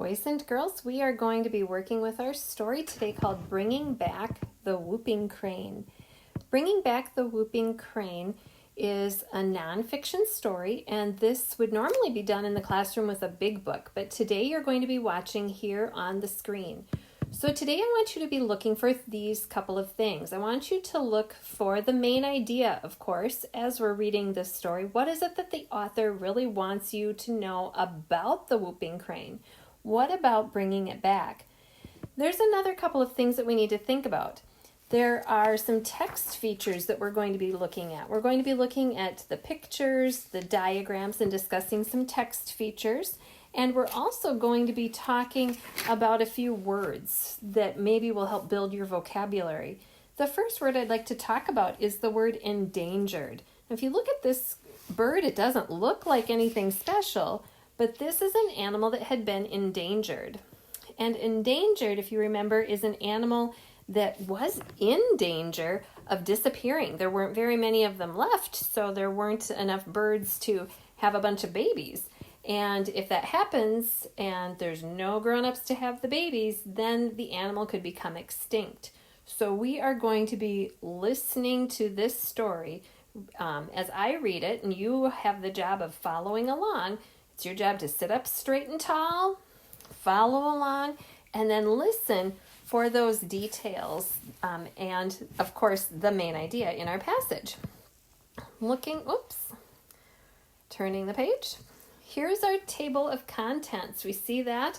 Boys and girls, we are going to be working with our story today called Bringing Back the Whooping Crane. Bringing Back the Whooping Crane is a nonfiction story, and this would normally be done in the classroom with a big book, but today you're going to be watching here on the screen. So today I want you to be looking for these couple of things. I want you to look for the main idea, of course, as we're reading this story. What is it that the author really wants you to know about the whooping crane? What about bringing it back? There's another couple of things that we need to think about. There are some text features that we're going to be looking at. We're going to be looking at the pictures, the diagrams, and discussing some text features. And we're also going to be talking about a few words that maybe will help build your vocabulary. The first word I'd like to talk about is the word endangered. If you look at this bird, it doesn't look like anything special, but this is an animal that had been endangered. And endangered, if you remember, is an animal that was in danger of disappearing. There weren't very many of them left, so there weren't enough birds to have a bunch of babies. And if that happens and there's no grown-ups to have the babies, then the animal could become extinct. So we are going to be listening to this story as I read it, and you have the job of following along. It's your job to sit up straight and tall, follow along, and then listen for those details and, of course, the main idea in our passage. Turning the page. Here's our table of contents. We see that.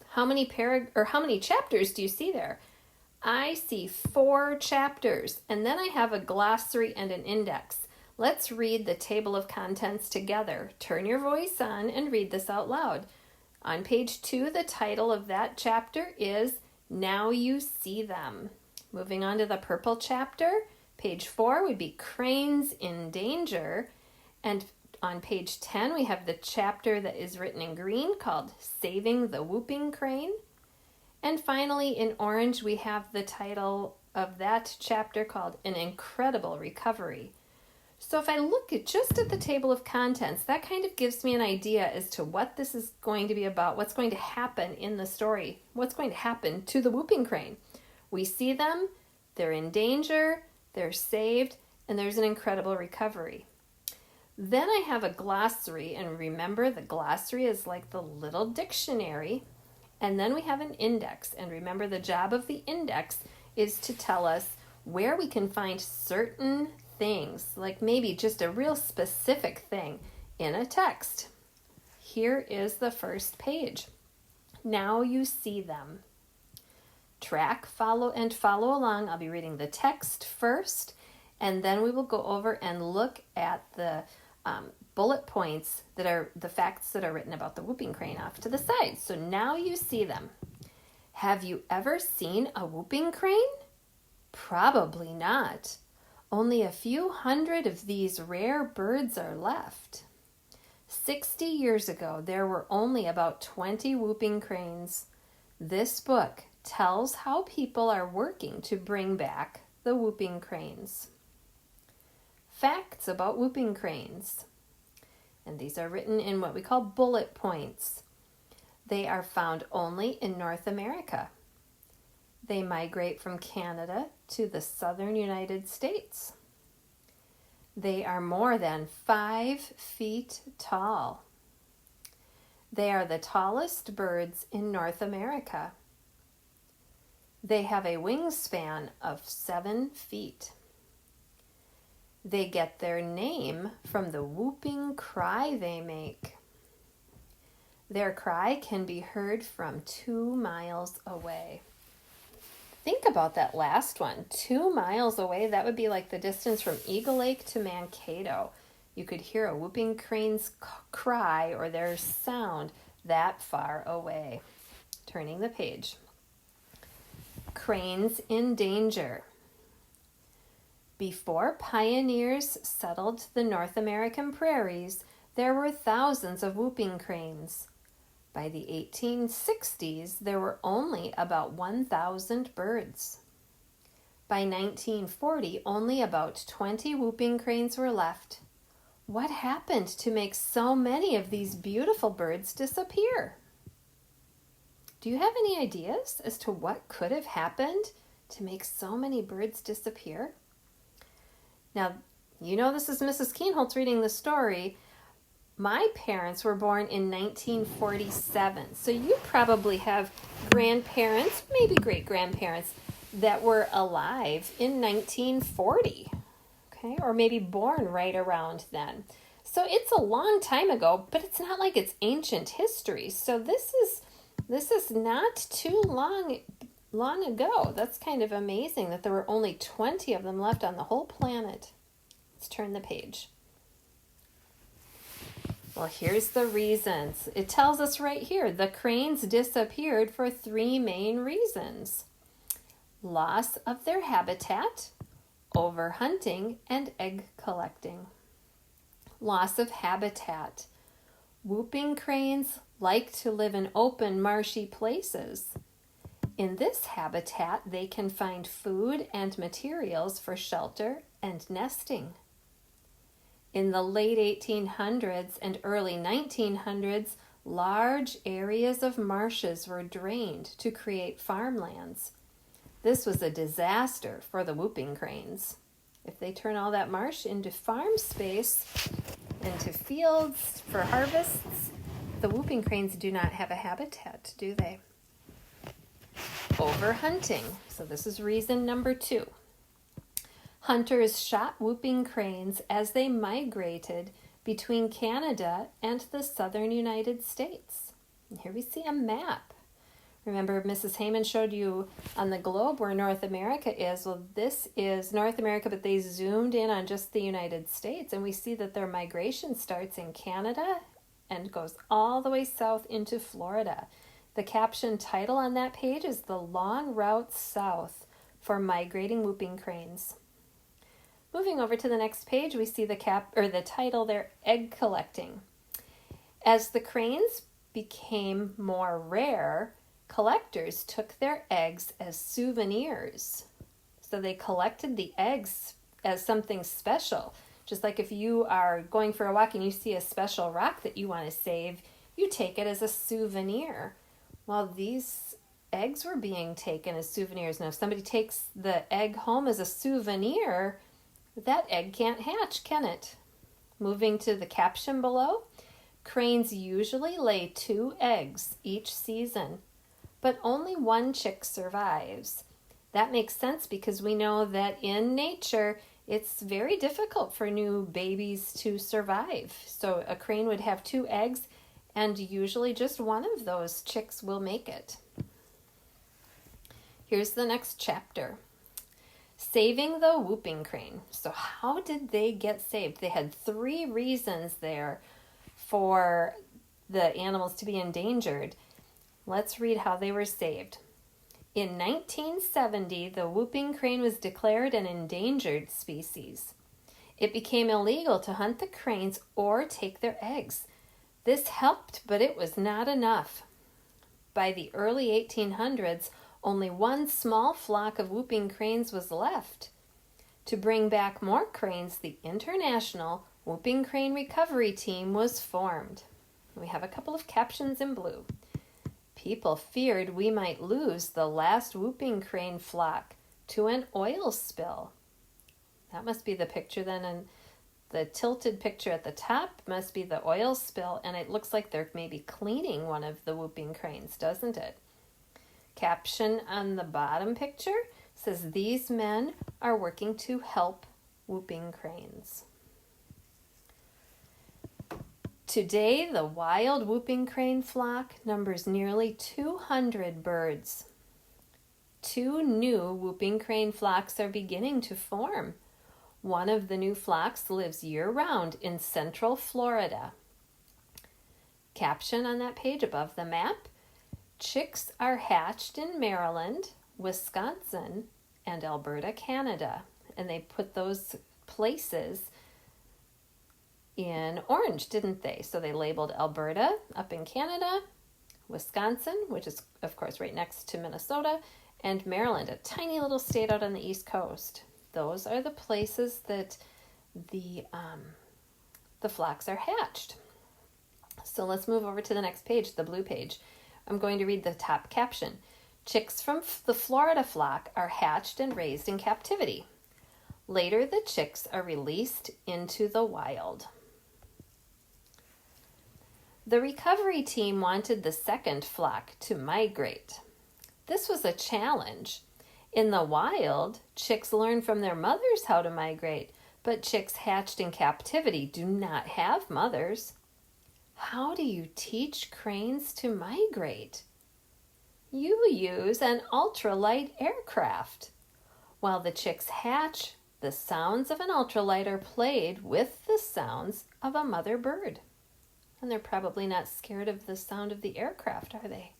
How many chapters do you see there? I see 4 chapters, and then I have a glossary and an index. Let's read the table of contents together. Turn your voice on and read this out loud. On page 2, the title of that chapter is Now You See Them. Moving on to the purple chapter, page 4 would be Cranes in Danger, and on page 10, we have the chapter that is written in green called Saving the Whooping Crane. And finally, in orange, we have the title of that chapter called An Incredible Recovery. So if I look just at the table of contents, that kind of gives me an idea as to what this is going to be about, what's going to happen in the story, what's going to happen to the whooping crane. We see them, they're in danger, they're saved, and there's an incredible recovery. Then I have a glossary, and remember the glossary is like the little dictionary. And then we have an index, and remember the job of the index is to tell us where we can find certain things, like maybe just a real specific thing in a text. Here is the first page. Now you see them. Follow along. I'll be reading the text first, and then we will go over and look at the bullet points that are the facts that are written about the whooping crane off to the side. So now you see them. Have you ever seen a whooping crane? Probably not. Only a few hundred of these rare birds are left. 60 years ago, there were only about 20 whooping cranes. This book tells how people are working to bring back the whooping cranes. Facts about whooping cranes. And these are written in what we call bullet points. They are found only in North America. They migrate from Canada to the southern United States. They are more than 5 feet tall. They are the tallest birds in North America. They have a wingspan of 7 feet. They get their name from the whooping cry they make. Their cry can be heard from 2 miles away. Think about that last one. 2 miles away, that would be like the distance from Eagle Lake to Mankato. You could hear a whooping crane's cry or their sound that far away. Turning the page. Cranes in danger. Before pioneers settled the North American prairies, there were thousands of whooping cranes. By the 1860s, there were only about 1,000 birds. By 1940, only about 20 whooping cranes were left. What happened to make so many of these beautiful birds disappear? Do you have any ideas as to what could have happened to make so many birds disappear? Now, you know this is Mrs. Kienholz reading the story. My parents were born in 1947, so you probably have grandparents, maybe great-grandparents, that were alive in 1940, okay, or maybe born right around then. So it's a long time ago, but it's not like it's ancient history. So this is not too long ago. That's kind of amazing that there were only 20 of them left on the whole planet. Let's turn the page. Well, here's the reasons. It tells us right here, the cranes disappeared for 3 main reasons: loss of their habitat, overhunting, and egg collecting. Loss of habitat. Whooping cranes like to live in open, marshy places. In this habitat, they can find food and materials for shelter and nesting. In the late 1800s and early 1900s, large areas of marshes were drained to create farmlands. This was a disaster for the whooping cranes. If they turn all that marsh into farm space, into fields for harvests, the whooping cranes do not have a habitat, do they? Overhunting. So this is reason number 2. Hunters shot whooping cranes as they migrated between Canada and the southern United States. And here we see a map. Remember, Mrs. Heyman showed you on the globe where North America is. Well, this is North America, but they zoomed in on just the United States, and we see that their migration starts in Canada and goes all the way south into Florida. The caption title on that page is "The Long Route South for Migrating Whooping Cranes." Moving over to the next page, we see the title there, Egg Collecting. As the cranes became more rare, collectors took their eggs as souvenirs. So they collected the eggs as something special. Just like if you are going for a walk and you see a special rock that you want to save, you take it as a souvenir. Well, these eggs were being taken as souvenirs. Now, if somebody takes the egg home as a souvenir, that egg can't hatch, can it? Moving to the caption below, cranes usually lay 2 eggs each season, but only 1 chick survives. That makes sense because we know that in nature, it's very difficult for new babies to survive. So a crane would have 2 eggs, and usually just one of those chicks will make it. Here's the next chapter. Saving the whooping crane. So how did they get saved? They had 3 reasons there for the animals to be endangered. Let's read how they were saved. In 1970, the whooping crane was declared an endangered species. It became illegal to hunt the cranes or take their eggs. This helped, but it was not enough. By the early 1800s, only 1 small flock of whooping cranes was left. To bring back more cranes, the International Whooping Crane Recovery Team was formed. We have a couple of captions in blue. People feared we might lose the last whooping crane flock to an oil spill. That must be the picture then, and the tilted picture at the top must be the oil spill, and it looks like they're maybe cleaning one of the whooping cranes, doesn't it? Caption on the bottom picture says, "These men are working to help whooping cranes." Today, the wild whooping crane flock numbers nearly 200 birds. 2 new whooping crane flocks are beginning to form. One of the new flocks lives year-round in central Florida. Caption on that page above the map, chicks are hatched in Maryland, Wisconsin, and Alberta, Canada. And they put those places in orange, didn't they? So they labeled Alberta up in Canada, Wisconsin, which is, of course, right next to Minnesota, and Maryland, a tiny little state out on the East Coast. Those are the places that the flocks are hatched. So let's move over to the next page, the blue page. I'm going to read the top caption. Chicks from the Florida flock are hatched and raised in captivity. Later, the chicks are released into the wild. The recovery team wanted the second flock to migrate. This was a challenge. In the wild, chicks learn from their mothers how to migrate, but chicks hatched in captivity do not have mothers. How do you teach cranes to migrate? You use an ultralight aircraft. While the chicks hatch, the sounds of an ultralight are played with the sounds of a mother bird. And they're probably not scared of the sound of the aircraft, are they?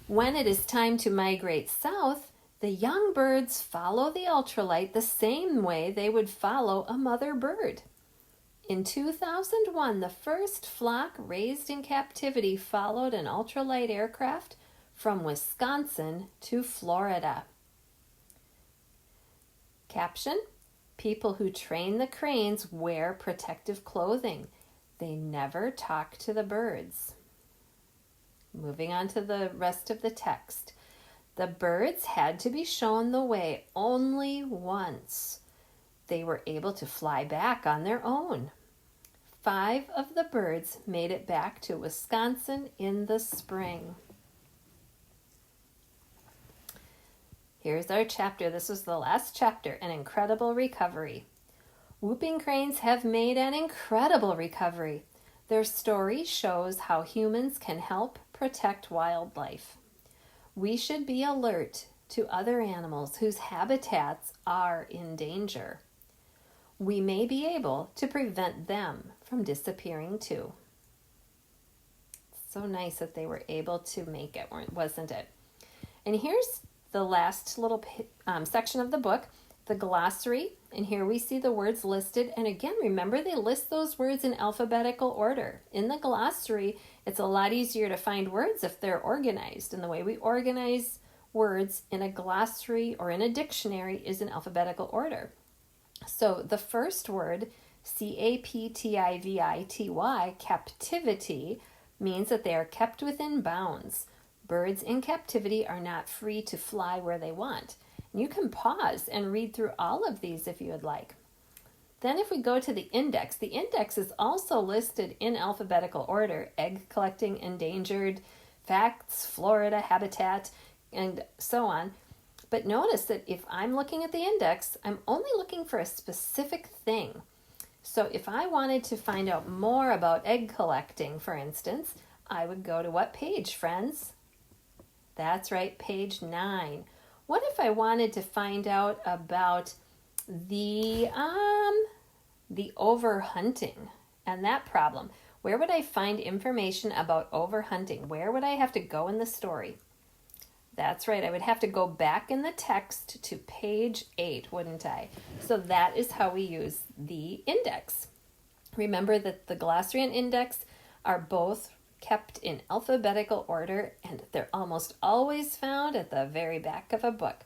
When it is time to migrate south, the young birds follow the ultralight the same way they would follow a mother bird. In 2001, the first flock raised in captivity followed an ultralight aircraft from Wisconsin to Florida. Caption: People who train the cranes wear protective clothing. They never talk to the birds. Moving on to the rest of the text. The birds had to be shown the way only once. They were able to fly back on their own. 5 of the birds made it back to Wisconsin in the spring. Here's our chapter. This was the last chapter, An Incredible Recovery. Whooping cranes have made an incredible recovery. Their story shows how humans can help protect wildlife. We should be alert to other animals whose habitats are in danger. We may be able to prevent them from disappearing too. So nice that they were able to make it, wasn't it? And here's the last little section of the book, the glossary. And here we see the words listed. And again, remember they list those words in alphabetical order. In the glossary, it's a lot easier to find words if they're organized. And the way we organize words in a glossary or in a dictionary is in alphabetical order. So the first word, captivity, captivity, means that they are kept within bounds. Birds in captivity are not free to fly where they want. You can pause and read through all of these if you would like. Then if we go to the index is also listed in alphabetical order: egg collecting, endangered, facts, Florida, habitat, and so on. But notice that if I'm looking at the index, I'm only looking for a specific thing. So if I wanted to find out more about egg collecting, for instance, I would go to what page, friends? That's right, page 9. What if I wanted to find out about the overhunting and that problem? Where would I find information about overhunting? Where would I have to go in the story? That's right, I would have to go back in the text to page 8, wouldn't I? So that is how we use the index. Remember that the glossary and index are both kept in alphabetical order, and they're almost always found at the very back of a book.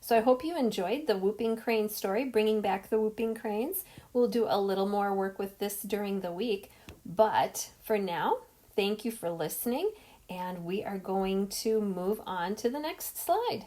So I hope you enjoyed the Whooping Crane story, Bringing Back the Whooping Cranes. We'll do a little more work with this during the week, but for now, thank you for listening, and we are going to move on to the next slide.